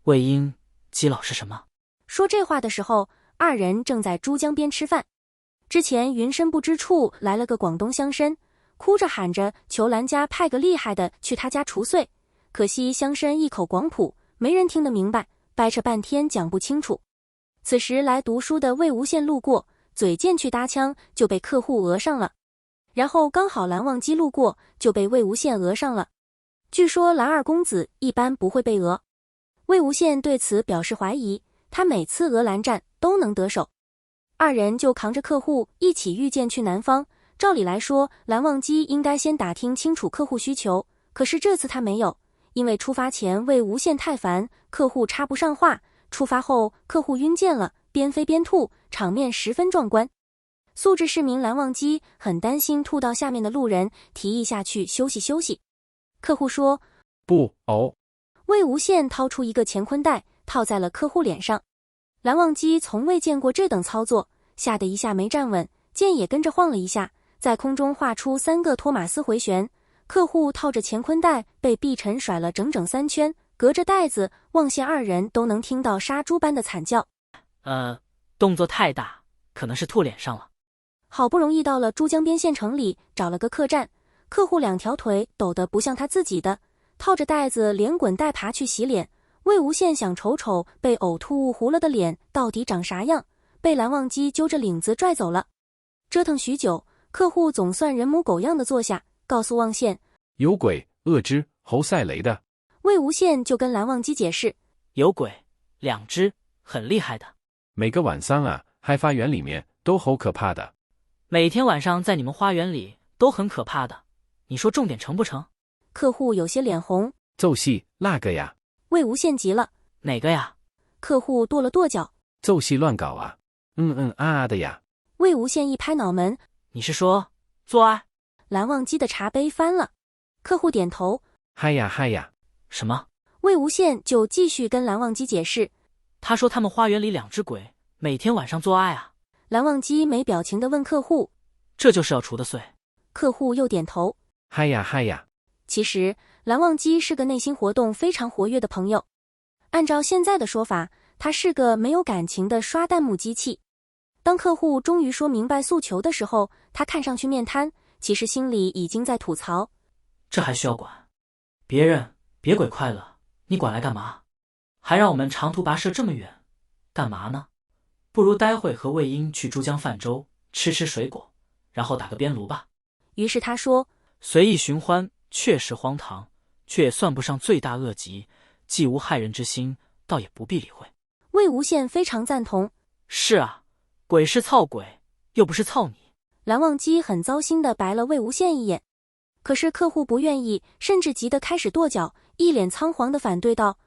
魏婴，姬老是什么？说这话的时候，二人正在珠江边吃饭。之前云深不知处来了个广东乡绅，哭着喊着求兰家派个厉害的去他家除祟，可惜乡绅一口广普，没人听得明白，掰扯半天讲不清楚。此时来读书的魏无羡路过，嘴贱去搭腔，就被客户讹上了。然后刚好蓝忘机路过，就被魏无羡讹上了。据说蓝二公子一般不会被讹，魏无羡对此表示怀疑，他每次讹蓝战都能得手。二人就扛着客户一起御剑去南方。照理来说，蓝忘机应该先打听清楚客户需求，可是这次他没有，因为出发前魏无羡太烦，客户插不上话，出发后客户晕剑了，边飞边吐，场面十分壮观。素质市民蓝忘机很担心吐到下面的路人，提议下去休息休息。客户说不哦。魏无羡掏出一个乾坤袋，套在了客户脸上。蓝忘机从未见过这等操作，吓得一下没站稳，剑也跟着晃了一下，在空中画出3个托马斯回旋。客户套着乾坤袋被碧尘甩了整整3圈，隔着袋子，望羡二人都能听到杀猪般的惨叫。动作太大，可能是吐脸上了。好不容易到了珠江边县城里，找了个客栈，客户2条腿抖得不像他自己的，套着袋子连滚带爬去洗脸。魏无羡想瞅瞅被呕吐物糊了的脸到底长啥样，被蓝忘机揪着领子拽走了。折腾许久，客户总算人模狗样的坐下，告诉望羡有鬼，恶之，侯赛雷的。魏无羡就跟蓝忘机解释，有鬼，2只，很厉害的。每个晚上啊，嗨花园里面都好可怕的。每天晚上在你们花园里都很可怕的，你说重点成不成？客户有些脸红。奏戏那个呀。魏无羡急了，哪个呀？客户跺了跺脚，奏戏乱搞啊，的呀。魏无羡一拍脑门，你是说做爱？蓝忘机的茶杯翻了。客户点头，嗨呀。什么？魏无羡就继续跟蓝忘机解释，他说他们花园里2只鬼每天晚上做爱啊。蓝忘机没表情地问客户，这就是要除的祟？客户又点头，嗨呀。其实蓝忘机是个内心活动非常活跃的朋友，按照现在的说法，他是个没有感情的刷弹幕机器。当客户终于说明白诉求的时候，他看上去面瘫，其实心里已经在吐槽，这还需要管？别人别鬼快乐，你管来干嘛？还让我们长途跋涉这么远，干嘛呢？不如待会和魏婴去珠江泛舟，吃水果，然后打个边炉吧。于是他说，随意寻欢确实荒唐，却也算不上罪大恶极，既无害人之心，倒也不必理会。魏无羡非常赞同，是啊，鬼是操鬼，又不是操你。蓝忘机很糟心地白了魏无羡一眼，可是客户不愿意，甚至急得开始跺脚，一脸仓皇地反对道，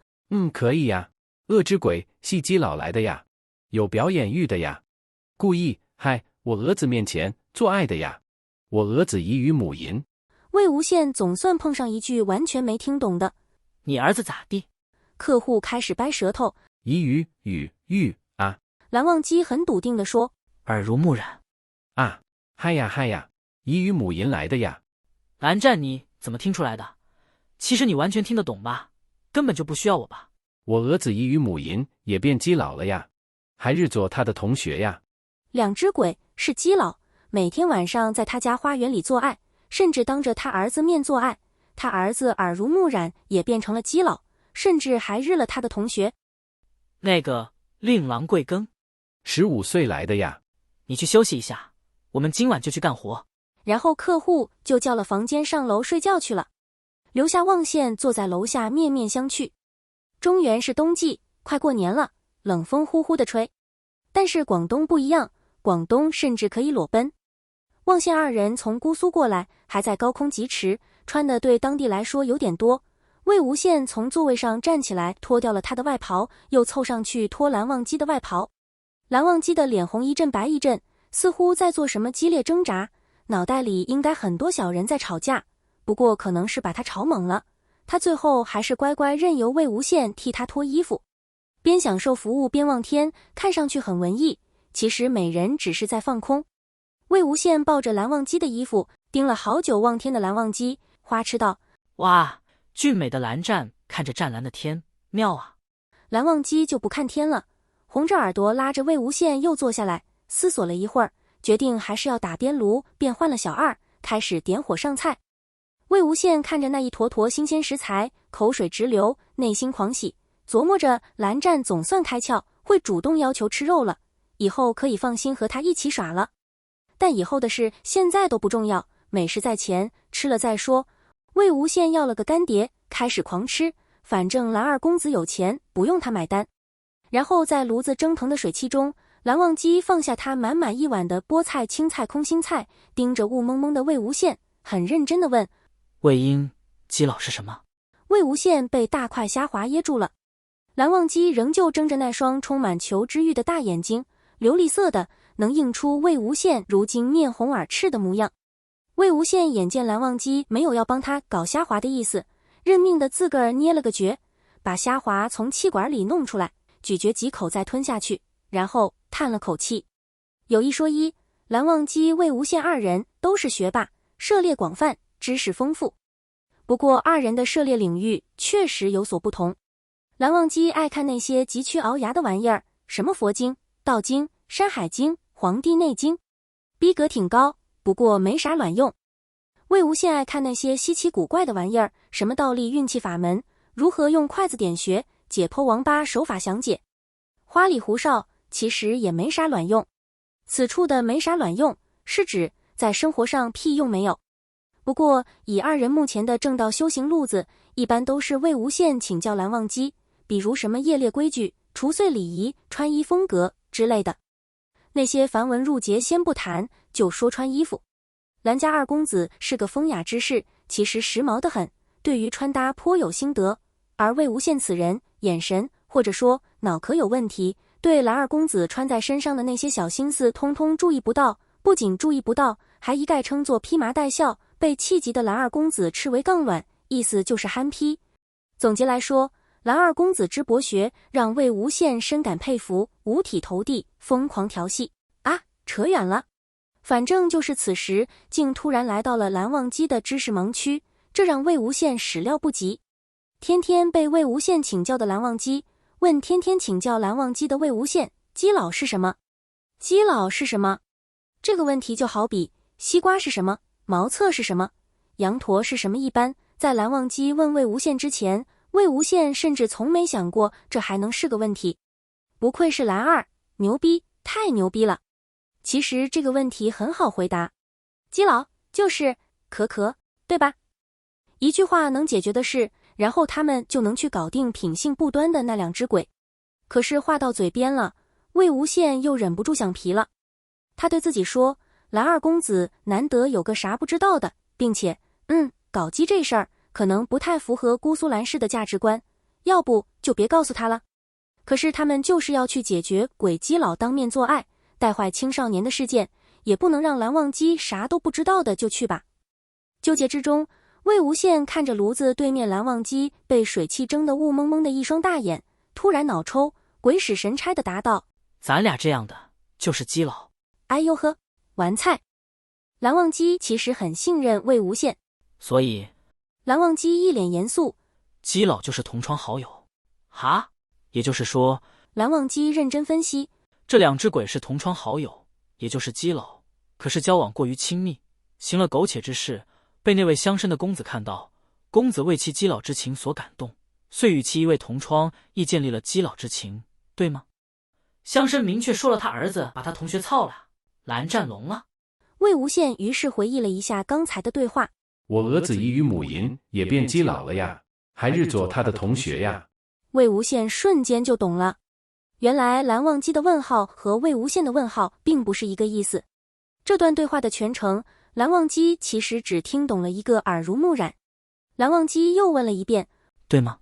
可以呀，恶之鬼系基佬来的呀，有表演欲的呀，故意嗨我儿子面前做爱的呀，我儿子已与母淫。魏无羡总算碰上一句完全没听懂的，你儿子咋地？客户开始掰舌头，已与欲啊。蓝忘机很笃定地说，耳濡目染啊，嗨呀，已与母淫来的呀。蓝战你怎么听出来的？其实你完全听得懂吧，根本就不需要我吧。我儿子已与母淫，也变基佬了呀，还日做他的同学呀。2只鬼是基佬，每天晚上在他家花园里做爱，甚至当着他儿子面做爱，他儿子耳濡目染也变成了基佬，甚至还日了他的同学。那个令郎贵庚？15岁来的呀。你去休息一下，我们今晚就去干活。然后客户就叫了房间上楼睡觉去了，留下望羡坐在楼下面面相觑。中原是冬季，快过年了，冷风呼呼地吹。但是广东不一样，广东甚至可以裸奔。望羡二人从姑苏过来，还在高空疾驰，穿的对当地来说有点多。魏无羡从座位上站起来，脱掉了他的外袍，又凑上去脱蓝忘机的外袍。蓝忘机的脸红一阵白一阵，似乎在做什么激烈挣扎，脑袋里应该很多小人在吵架，不过可能是把他吵懵了，他最后还是乖乖任由魏无羡替他脱衣服，边享受服务边望天，看上去很文艺，其实美人只是在放空。魏无羡抱着蓝忘机的衣服，盯了好久望天的蓝忘机，花痴道：哇，俊美的蓝湛看着湛蓝的天，妙啊。蓝忘机就不看天了，红着耳朵拉着魏无羡又坐下来，思索了一会儿，决定还是要打边炉，便换了小二，开始点火上菜。魏无羡看着那一坨坨新鲜食材，口水直流，内心狂喜，琢磨着蓝湛总算开窍，会主动要求吃肉了，以后可以放心和他一起耍了。但以后的事现在都不重要，美食在前，吃了再说。魏无羡要了个干碟，开始狂吃，反正蓝二公子有钱，不用他买单。然后在炉子蒸腾的水汽中，蓝忘机放下他满满一碗的菠菜、青菜、空心菜，盯着雾蒙蒙的魏无羡，很认真地问：魏婴，基佬是什么？魏无羡被大块虾滑噎住了。蓝忘机仍旧睁着那双充满求知欲的大眼睛，琉璃色的，能映出魏无羡如今面红耳赤的模样。魏无羡眼见蓝忘机没有要帮他搞虾滑的意思，认命的自个儿捏了个诀，把虾滑从气管里弄出来，咀嚼几口再吞下去，然后叹了口气。有一说一，蓝忘机、魏无羡二人都是学霸，涉猎广泛，知识丰富。不过二人的涉猎领域确实有所不同。蓝忘机爱看那些急缺熬牙的玩意儿，什么佛经、道经、山海经、黄帝内经，逼格挺高，不过没啥卵用。魏无羡爱看那些稀奇古怪的玩意儿，什么倒立运气法门，如何用筷子点穴，解剖王八手法详解。花里胡哨其实也没啥卵用。此处的没啥卵用，是指在生活上屁用没有。不过以二人目前的正道修行路子，一般都是魏无羡请教蓝忘机，比如什么夜猎规矩、除岁礼仪、穿衣风格之类的。那些繁文缛节先不谈，就说穿衣服。蓝家二公子是个风雅之士，其实时髦得很，对于穿搭颇有心得。而魏无羡此人眼神或者说脑壳有问题，对蓝二公子穿在身上的那些小心思通通注意不到，不仅注意不到，还一概称作披麻戴孝，被气急的蓝二公子斥为杠卵，意思就是憨批。总结来说，蓝二公子之博学让魏无羡深感佩服，五体投地，疯狂调戏。啊，扯远了。反正就是此时竟突然来到了蓝忘机的知识盲区，这让魏无羡始料不及。天天被魏无羡请教的蓝忘机问天天请教蓝忘机的魏无羡，基佬是什么？基佬是什么？这个问题就好比西瓜是什么，茅厕是什么，羊驼是什么一般。在蓝忘机问魏无羡之前，魏无羡甚至从没想过这还能是个问题。不愧是蓝二，牛逼，太牛逼了。其实这个问题很好回答，基佬就是可，对吧？一句话能解决的事，然后他们就能去搞定品性不端的那两只鬼。可是话到嘴边了，魏无羡又忍不住想皮了。他对自己说，蓝二公子难得有个啥不知道的，并且搞基这事儿可能不太符合姑苏蓝氏的价值观，要不就别告诉他了。可是他们就是要去解决鬼基佬当面做爱带坏青少年的事件，也不能让蓝忘机啥都不知道的就去吧。纠结之中，魏无羡看着炉子对面蓝忘机被水汽蒸得雾蒙蒙的一双大眼，突然脑抽，鬼使神差地答道：咱俩这样的就是基佬。哎呦呵，完菜。蓝忘机其实很信任魏无羡，所以蓝忘机一脸严肃，基佬就是同窗好友。哈，也就是说，蓝忘机认真分析，这两只鬼是同窗好友，也就是基佬，可是交往过于亲密，行了苟且之事，被那位乡绅的公子看到，公子为其基佬之情所感动，遂与其一位同窗亦建立了基佬之情，对吗？乡绅明确说了他儿子把他同学操了，蓝湛聋了。魏无羡于是回忆了一下刚才的对话，我儿子已与母银也变基佬了呀，还日做他的同学呀。魏无羡瞬间就懂了，原来蓝忘机的问号和魏无羡的问号并不是一个意思。这段对话的全程，蓝忘机其实只听懂了一个耳濡目染。蓝忘机又问了一遍，对吗？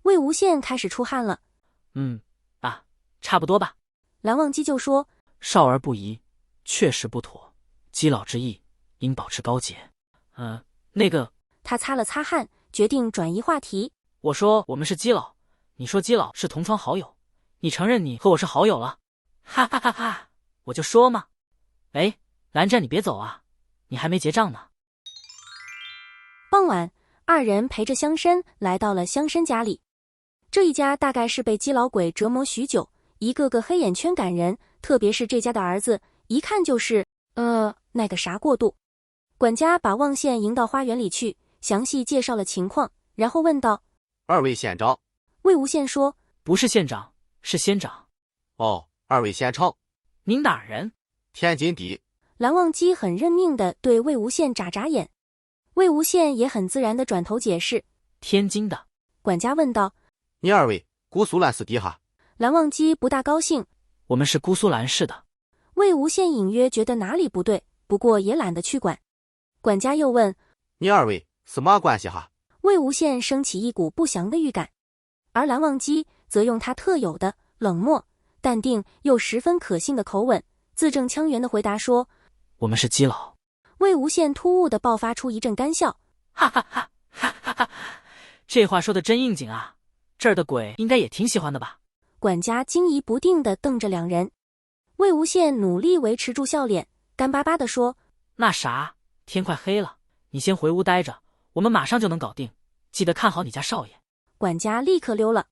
魏无羡开始出汗了。差不多吧。蓝忘机就说，少儿不宜，确实不妥，基佬之意应保持高洁。那个，他擦了擦汗，决定转移话题。我说我们是基佬，你说基佬是同窗好友，你承认你和我是好友了？哈哈哈哈，我就说嘛。哎，蓝湛你别走啊，你还没结账呢。傍晚，二人陪着乡绅来到了乡绅家里。这一家大概是被基佬鬼折磨许久，一个个黑眼圈感人，特别是这家的儿子，一看就是那个啥过度。管家把望县迎到花园里去，详细介绍了情况，然后问道：二位县长？魏无羡说：不是县长，是仙长。哦，二位县丞。您哪儿人？天津的。蓝忘机很认命地对魏无羡眨眨眼，魏无羡也很自然地转头解释：天津的。管家问道：你二位姑苏兰市的哈？蓝忘机不大高兴：我们是姑苏兰市的。魏无羡隐约觉得哪里不对，不过也懒得去管。管家又问：你二位是嘛关系哈？魏无羡升起一股不祥的预感，而蓝忘机则用他特有的冷漠、淡定又十分可信的口吻，字正腔圆地回答说：我们是基佬。魏无羡突兀地爆发出一阵干笑，哈哈哈哈哈哈！这话说的真应景啊，这儿的鬼应该也挺喜欢的吧？管家惊疑不定地瞪着两人。魏无羡努力维持住笑脸，干巴巴地说：那啥，天快黑了，你先回屋待着，我们马上就能搞定，记得看好你家少爷。管家立刻溜了。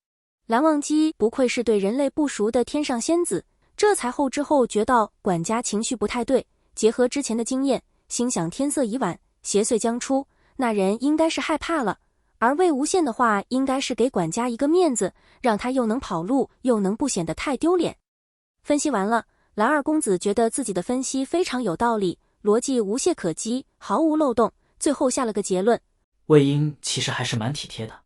蓝忘机不愧是对人类不熟的天上仙子，这才后知后觉到管家情绪不太对，结合之前的经验，心想天色已晚，邪祟将出，那人应该是害怕了，而魏无羡的话应该是给管家一个面子，让他又能跑路又能不显得太丢脸。分析完了，蓝二公子觉得自己的分析非常有道理，逻辑无懈可击，毫无漏洞，最后下了个结论：魏婴其实还是蛮体贴的。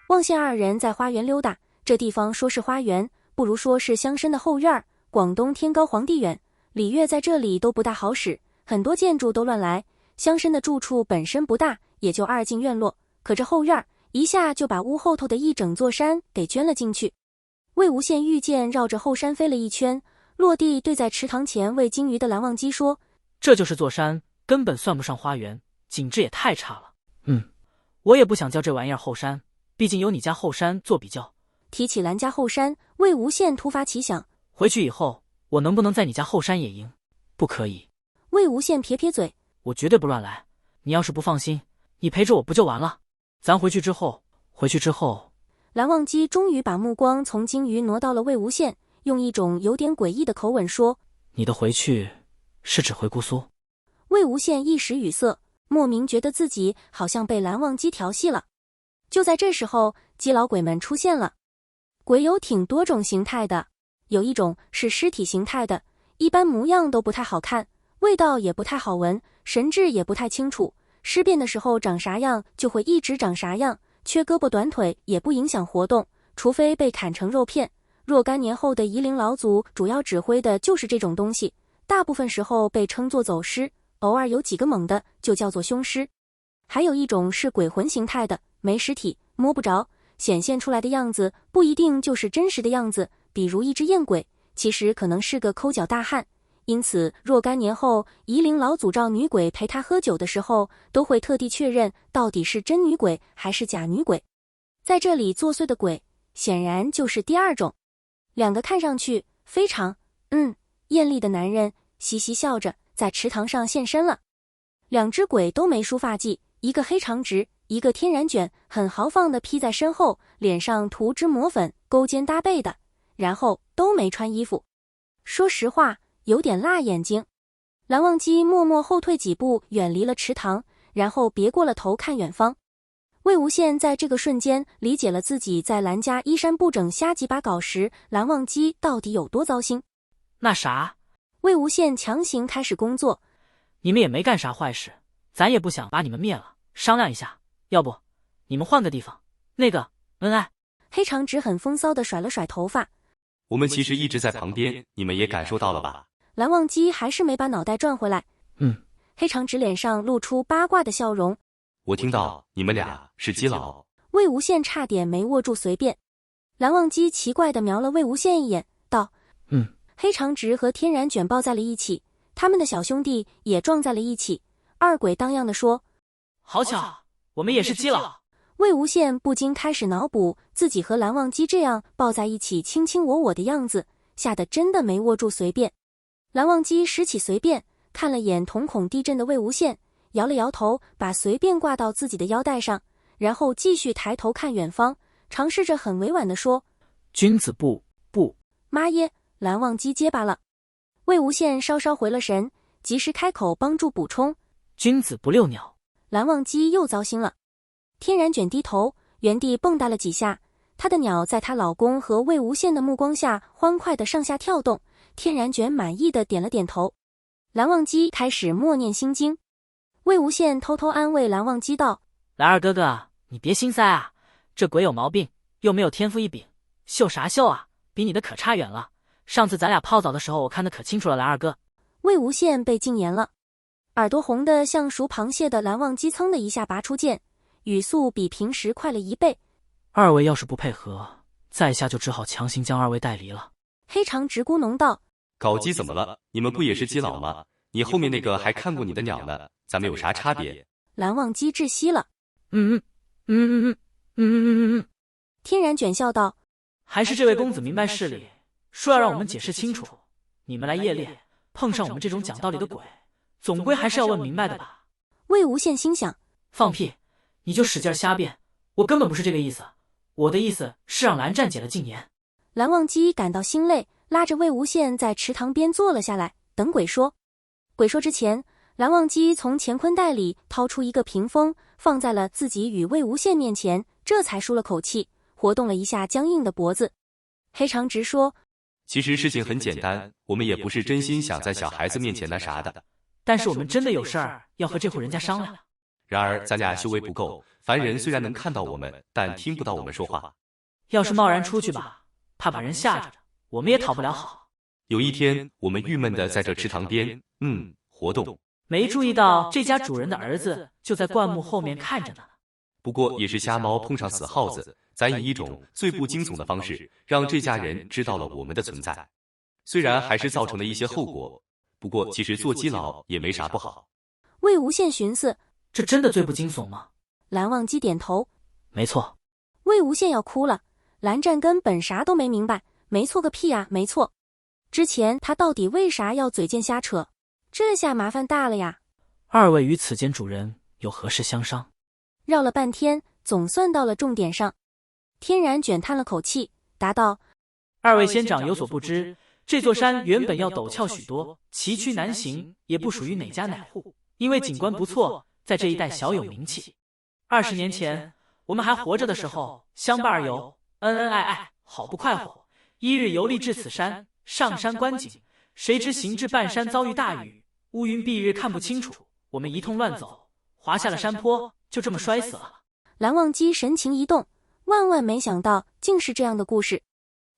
望县二人在花园溜达，这地方说是花园，不如说是乡绅的后院。广东天高皇帝远，礼乐在这里都不大好使，很多建筑都乱来。乡绅的住处本身不大，也就2进院落，可这后院一下就把屋后头的一整座山给圈了进去。魏无羡御剑绕着后山飞了一圈，落地对在池塘前喂金鱼的蓝忘机说：这就是座山，根本算不上花园，景致也太差了。我也不想叫这玩意儿后山，毕竟有你家后山做比较。提起蓝家后山，魏无羡突发奇想，回去以后我能不能在你家后山野营？不可以。魏无羡撇撇嘴：我绝对不乱来，你要是不放心，你陪着我不就完了？咱回去之后。蓝忘机终于把目光从金鱼挪到了魏无羡，用一种有点诡异的口吻说：你的回去是指回姑苏？魏无羡一时语塞，莫名觉得自己好像被蓝忘机调戏了。就在这时候，基佬鬼们出现了。鬼有挺多种形态的，有一种是尸体形态的，一般模样都不太好看，味道也不太好闻，神志也不太清楚，尸变的时候长啥样就会一直长啥样，缺胳膊短腿也不影响活动，除非被砍成肉片。若干年后的夷陵老祖主要指挥的就是这种东西，大部分时候被称作走尸，偶尔有几个猛的就叫做凶尸。还有一种是鬼魂形态的，没实体，摸不着，显现出来的样子不一定就是真实的样子，比如一只艳鬼，其实可能是个抠脚大汉。因此若干年后夷陵老祖召女鬼陪他喝酒的时候，都会特地确认到底是真女鬼还是假女鬼。在这里作祟的鬼显然就是第二种。两个看上去非常艳丽的男人嘻嘻笑着在池塘上现身了。两只鬼都没梳发髻，一个黑长直，一个天然卷，很豪放地披在身后，脸上涂脂抹粉，勾肩搭背的，然后都没穿衣服。说实话，有点辣眼睛。蓝忘机默默后退几步，远离了池塘，然后别过了头看远方。魏无羡在这个瞬间理解了自己在蓝家衣衫不整瞎几把搞时，蓝忘机到底有多糟心。那啥，魏无羡强行开始工作。你们也没干啥坏事，咱也不想把你们灭了，商量一下，要不你们换个地方，那个恩爱。黑长直很风骚地甩了甩头发。我们其实一直在旁边，你们也感受到了吧？蓝忘机还是没把脑袋转回来。黑长直脸上露出八卦的笑容。我听到你们俩是基佬。魏无羡差点没握住随便。蓝忘机奇怪地瞄了魏无羡一眼，道：黑长直和天然卷抱在了一起，他们的小兄弟也撞在了一起。二鬼当样地说：好巧，我们也是基佬。魏无羡不禁开始脑补自己和蓝忘机这样抱在一起卿卿我我的样子，吓得真的没握住随便。蓝忘机拾起随便，看了眼瞳孔地震的魏无羡，摇了摇头，把随便挂到自己的腰带上，然后继续抬头看远方，尝试着很委婉地说：“君子不。”妈耶！蓝忘机结巴了。魏无羡稍稍回了神，及时开口帮助补充：“君子不遛鸟。”蓝忘机又糟心了。天然卷低头，原地蹦跶了几下，她的鸟在她老公和魏无羡的目光下欢快地上下跳动。天然卷满意地点了点头。蓝忘机开始默念心经。魏无羡偷偷安慰蓝忘机道：“蓝儿哥哥，你别心塞啊，这鬼有毛病，又没有天赋异禀，秀啥秀啊，比你的可差远了。上次咱俩泡澡的时候，我看得可清楚了，蓝二哥。”魏无羡被禁言了，耳朵红得像熟螃蟹的蓝忘机噌的一下拔出剑，语速比平时快了1倍。二位要是不配合，在下就只好强行将二位带离了。黑长直咕哝道：“搞基怎么了？你们不也是基佬吗？你后面那个还看过你的鸟呢，咱们有啥差别？”蓝忘机窒息了。天然卷笑道：“还是这位公子明白事理，说要让我们解释清楚。你们来夜猎，碰上我们这种讲道理的鬼，总归还是要问明白的吧？”魏无羡心想：放屁，你就使劲瞎辩，我根本不是这个意思。我的意思是让蓝湛解了禁言。蓝忘机感到心累，拉着魏无羡在池塘边坐了下来，等鬼说。鬼说之前，蓝忘机从乾坤袋里掏出一个屏风，放在了自己与魏无羡面前，这才舒了口气，活动了一下僵硬的脖子。黑长直说：“其实事情很简单，我们也不是真心想在小孩子面前那啥的，但是我们真的有事儿要和这户人家商量。然而咱俩修为不够，凡人虽然能看到我们，但听不到我们说话。要是贸然出去吧，怕把人吓着，我们也讨不了好。有一天，我们郁闷的在这池塘边，活动，没注意到这家主人的儿子就在灌木后面看着呢。不过也是瞎猫碰上死耗子，咱以一种最不惊悚的方式，让这家人知道了我们的存在。虽然还是造成了一些后果，不过其实做基佬也没啥不好。”魏无羡寻思：这真的最不惊悚吗？蓝忘机点头：没错。魏无羡要哭了，蓝湛根本啥都没明白。没错个屁啊，没错。之前他到底为啥要嘴贱瞎扯？这下麻烦大了呀。二位与此间主人有何事相商？绕了半天，总算到了重点上。天然卷叹了口气，答道：“二位仙长有所不知，这座山原本要陡峭许多，崎岖难行，也不属于哪家哪户。因为景观不错，在这一带小有名气。20年前，我们还活着的时候，相伴而游，恩恩爱爱，好不快活。一日游历至此山，上山观景，谁知行至半山遭遇大雨，乌云蔽日，看不清楚。我们一通乱走，滑下了山坡，就这么摔死了。”蓝忘机神情一动，万万没想到竟是这样的故事。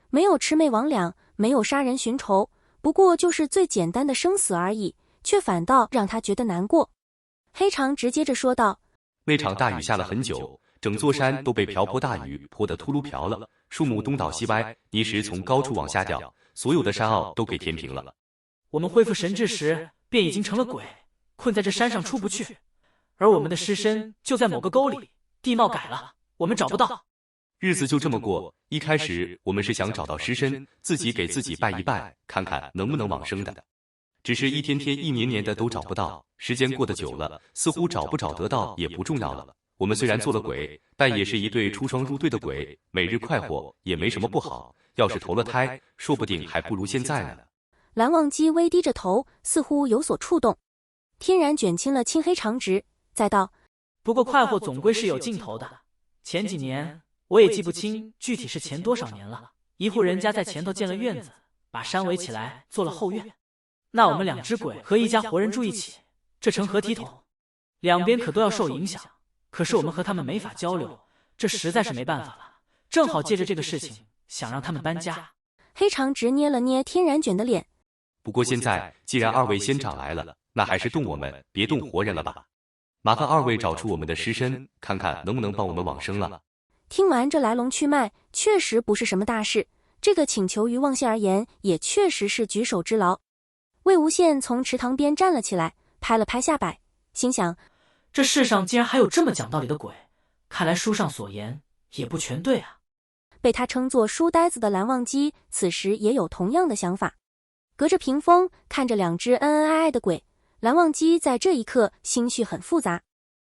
没有魑魅魍魉，没有杀人寻仇，不过就是最简单的生死而已，却反倒让他觉得难过。黑长直接着说道：“那场大雨下了很久，整座山都被瓢泼大雨泼得秃噜瓢了，树木东倒西歪，泥石从高处往下掉，所有的山坳都给填平了。我们恢复神智时，便已经成了鬼，困在这山上出不去。而我们的尸身就在某个沟里，地貌改了，我们找不到。日子就这么过。一开始我们是想找到尸身，自己给自己拜一拜，看看能不能往生的。只是一天天一年年的都找不到，时间过得久了，似乎找不找得到也不重要了。我们虽然做了鬼，但也是一对出双入对的鬼，每日快活也没什么不好。要是投了胎，说不定还不如现在呢。”蓝忘机微低着头，似乎有所触动。天然卷亲了亲黑长直，再道：“不过快活总归是有尽头的。前几年我也记不清具体是前多少年了，一户人家在前头建了院子，把山围起来做了后院。那我们2只鬼和一家活人住一起，这成何体统？两边可都要受影响。可是我们和他们没法交流，这实在是没办法了。正好借着这个事情，想让他们搬家。”黑长直捏了捏天然卷的脸：“不过现在既然二位仙长来了，那还是动我们，别动活人了吧。麻烦二位找出我们的尸身，看看能不能帮我们往生了。”听完这来龙去脉，确实不是什么大事，这个请求于望仙而言，也确实是举手之劳。魏无羡从池塘边站了起来，拍了拍下摆，心想：这世上竟然还有这么讲道理的鬼，看来书上所言也不全对啊。被他称作书呆子的蓝忘机此时也有同样的想法。隔着屏风看着2只恩恩爱爱的鬼，蓝忘机在这一刻心绪很复杂，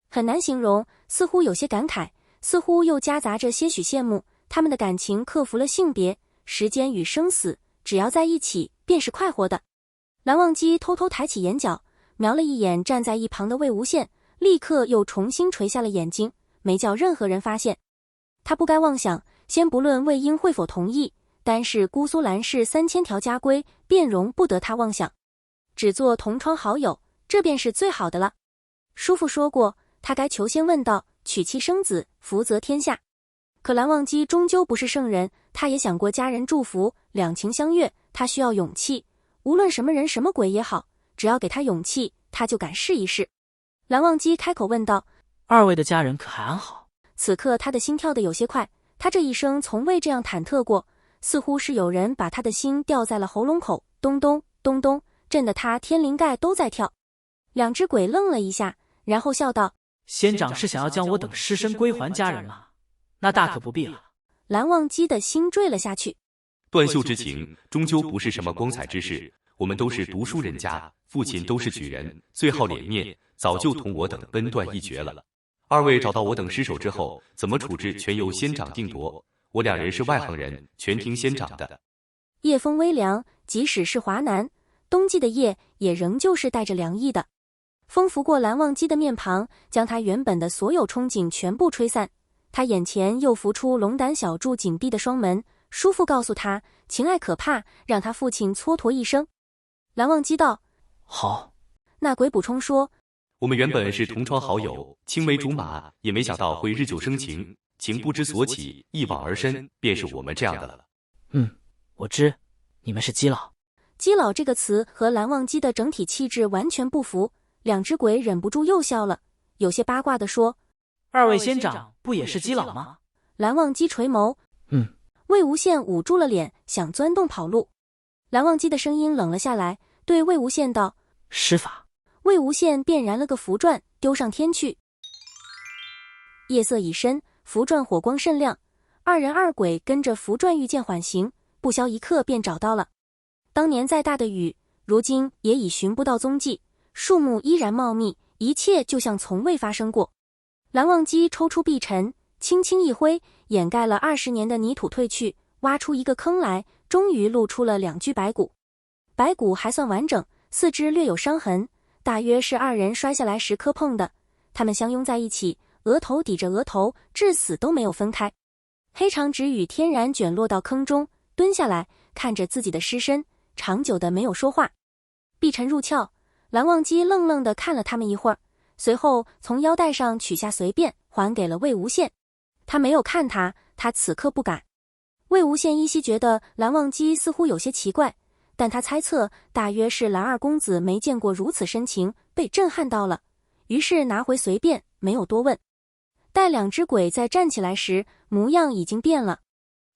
很难形容，似乎有些感慨，似乎又夹杂着些许羡慕。他们的感情克服了性别、时间与生死，只要在一起便是快活的。蓝忘机偷偷抬起眼角，瞄了一眼站在一旁的魏无羡，立刻又重新垂下了眼睛，没叫任何人发现。他不该妄想，先不论魏婴会否同意，单是姑苏蓝氏3000条家规便容不得他妄想，只做同窗好友，这便是最好的了。叔父说过，他该求仙问道，娶妻生子，福泽天下。可蓝忘机终究不是圣人，他也想过家人祝福，两情相悦，他需要勇气。无论什么人什么鬼也好，只要给他勇气，他就敢试一试。蓝忘机开口问道：二位的家人可还安好？此刻他的心跳得有些快，他这一生从未这样忐忑过，似乎是有人把他的心吊在了喉咙口，咚咚咚咚，震得他天灵盖都在跳。两只鬼愣了一下，然后笑道：仙长是想要将我等尸身归还家人吗？那大可不必了。蓝忘机的心坠了下去。断袖之情终究不是什么光彩之事，我们都是读书人家，父亲都是举人，最好脸面，早就同我等分断一绝了。二位找到我等尸首之后，怎么处置全由仙长定夺，我两人是外行人，全听仙长的。夜风微凉，即使是华南，冬季的夜也仍旧是带着凉意的。风拂过蓝忘机的面庞，将他原本的所有憧憬全部吹散。他眼前又浮出龙胆小筑紧闭的双门，叔父告诉他，情爱可怕，让他父亲蹉跎一生。蓝忘机道：好。那鬼补充说：我们原本是同窗好友，青梅竹马，也没想到会日久生情，情不知所起，一往而深，便是我们这样的了。我知，你们是基佬。基佬这个词和蓝忘机的整体气质完全不符，两只鬼忍不住又笑了，有些八卦地说：二位仙长不也是基佬吗？蓝忘机垂眸，魏无羡捂住了脸，想钻洞跑路。蓝忘机的声音冷了下来，对魏无羡道：施法。魏无羡便燃了个符转，丢上天去。夜色已深，符转火光甚亮，二人二鬼跟着符转御剑缓行，不消一刻便找到了。当年再大的雨，如今也已寻不到踪迹，树木依然茂密，一切就像从未发生过。蓝忘机抽出碧尘，轻轻一挥，掩盖了20年的泥土褪去，挖出一个坑来，终于露出了2具白骨。白骨还算完整，四肢略有伤痕，大约是二人摔下来时磕碰的。他们相拥在一起，额头抵着额头，至死都没有分开。黑长直羽天然卷落到坑中，蹲下来看着自己的尸身，长久的没有说话。碧尘入鞘，蓝忘机愣愣地看了他们一会儿，随后从腰带上取下随便还给了魏无羡。他没有看他，他此刻不敢。魏无羡依稀觉得蓝忘机似乎有些奇怪，但他猜测大约是蓝二公子没见过如此深情，被震撼到了，于是拿回随便，没有多问。待两只鬼再站起来时，模样已经变了，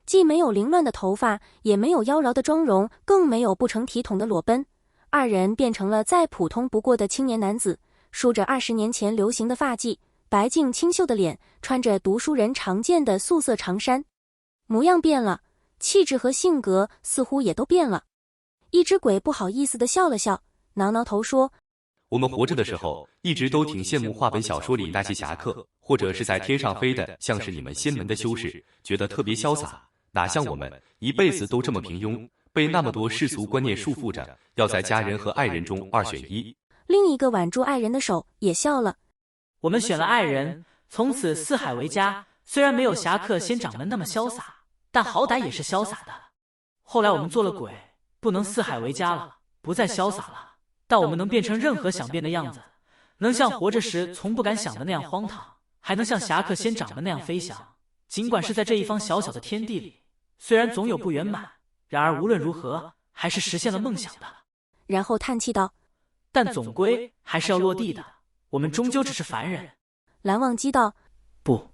既没有凌乱的头发，也没有妖娆的妆容，更没有不成体统的裸奔，二人变成了再普通不过的青年男子，梳着20年前流行的发髻，白净清秀的脸，穿着读书人常见的素色长衫。模样变了，气质和性格似乎也都变了。一只鬼不好意思地笑了笑，挠挠头说：我们活着的时候，一直都挺羡慕话本小说里那些侠客，或者是在天上飞的，像是你们仙门的修士，觉得特别潇洒。哪像我们，一辈子都这么平庸，被那么多世俗观念束缚着，要在家人和爱人中2选1。另一个挽住爱人的手也笑了。我们选了爱人，从此四海为家，虽然没有侠客仙掌门那么潇洒，但好歹也是潇洒的。后来我们做了鬼，不能四海为家了，不再潇洒了，但我们能变成任何想变的样子，能像活着时从不敢想的那样荒唐，还能像侠客仙掌门那样飞翔。尽管是在这一方小小的天地里，虽然总有不圆满，然而无论如何，还是实现了梦想的。然后叹气道：但总归还是要落地的，我们终究只是凡人。蓝忘机道：不，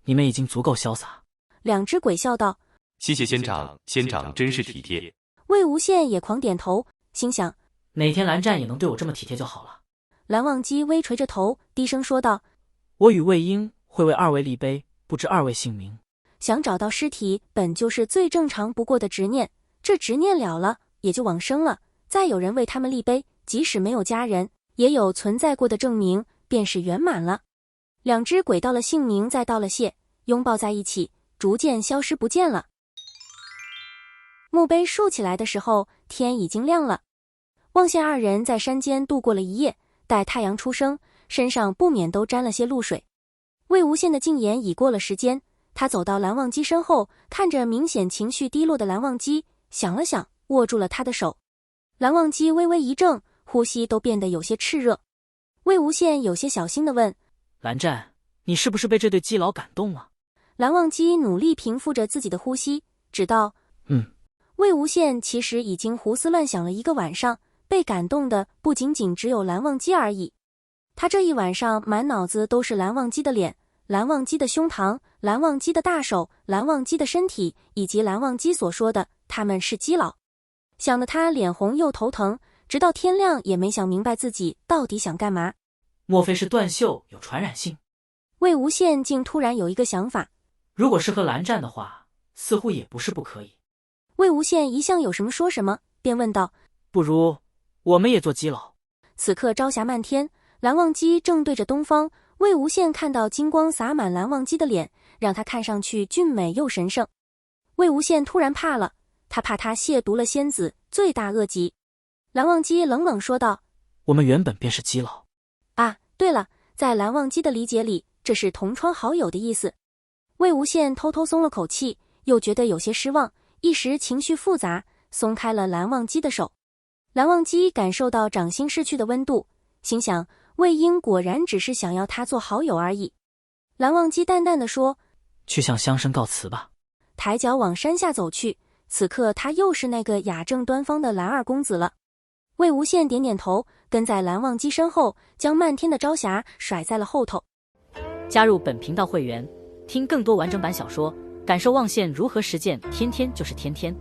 你们已经足够潇洒。两只鬼笑道：谢谢仙长，仙长真是体贴。魏无羡也狂点头，心想哪天蓝湛也能对我这么体贴就好了。蓝忘机微垂着头，低声说道：我与魏婴会为二位立碑，不知二位姓名。想找到尸体本就是最正常不过的执念，这执念了了，也就往生了。再有人为他们立碑，即使没有家人，也有存在过的证明，便是圆满了。两只鬼道了姓名，再道了谢，拥抱在一起，逐渐消失不见了。墓碑竖起来的时候，天已经亮了。望县二人在山间度过了一夜，待太阳初升，身上不免都沾了些露水。魏无羡的禁言已过了时间，他走到蓝忘机身后，看着明显情绪低落的蓝忘机，想了想，握住了他的手。蓝忘机微微一怔，呼吸都变得有些炽热。魏无羡有些小心地问：蓝湛，你是不是被这对基佬感动了？蓝忘机努力平复着自己的呼吸，只道：魏无羡其实已经胡思乱想了一个晚上，被感动的不仅仅只有蓝忘机而已。他这一晚上满脑子都是蓝忘机的脸、蓝忘机的胸膛、蓝忘机的大手、蓝忘机的身体，以及蓝忘机所说的他们是基佬，想得他脸红又头疼，直到天亮也没想明白自己到底想干嘛。莫非是断袖有传染性？魏无羡竟突然有一个想法，如果是和蓝湛的话，似乎也不是不可以。魏无羡一向有什么说什么，便问道：不如我们也做基佬？此刻朝霞漫天，蓝忘机正对着东方，魏无羡看到金光洒满蓝忘机的脸，让他看上去俊美又神圣。魏无羡突然怕了，他怕他亵渎了仙子，罪大恶极。蓝忘机冷冷说道：我们原本便是基佬。啊，对了，在蓝忘机的理解里，这是同窗好友的意思。魏无羡偷偷松了口气，又觉得有些失望，一时情绪复杂，松开了蓝忘机的手。蓝忘机感受到掌心失去的温度，心想魏婴果然只是想要他做好友而已。蓝忘机淡淡地说：去向乡绅告辞吧。抬脚往山下走去，此刻他又是那个雅正端方的蓝二公子了。魏无羡点点头，跟在蓝忘机身后，将漫天的朝霞甩在了后头。加入本频道会员，听更多完整版小说，感受望羡如何实践天天就是天天。